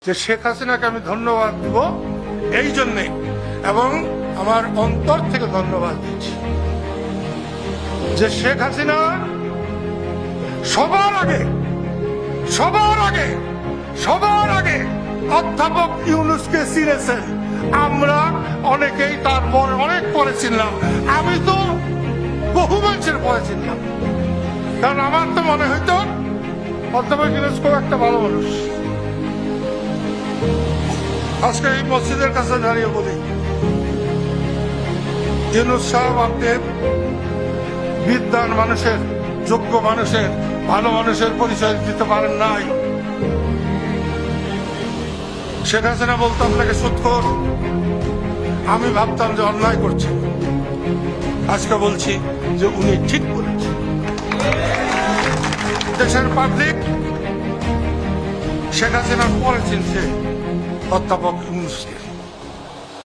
যে শেখ হাসিনাকে আমি ধন্যবাদ দিব এই জন্যে, এবং আমার অন্তর থেকে ধন্যবাদ দিচ্ছি যে শেখ হাসিনা সবার আগে সবার আগে সবার আগে অধ্যাপক ইউনূসকে চিনেছেন। আমরা অনেকেই তার পরে অনেক পরে চিনলাম, আমি তো বহু মানুষের পরে চিনলাম, কারণ আমার তো মনে হইতো অধ্যাপক ইউনূস খুব একটা ভালো মানুষ। আজকে এই মসজিদের কাছে দাঁড়িয়ে বলি, ইউনূস সাহেব আপনি বিদ্বান মানুষের, যোগ্য মানুষের, ভালো মানুষের পরিচয় দিতে পারেন নাই। শেখ হাসিনা বলতো আপনাকে সুৎখোর, আমি ভাবতাম যে অন্যায় করছে, আজকে বলছি যে উনি ঠিক বলেছেন। দেশের পাবলিক শেখ হাসিনার পরে চিনছে অধ্যাপক ইউনূসকে।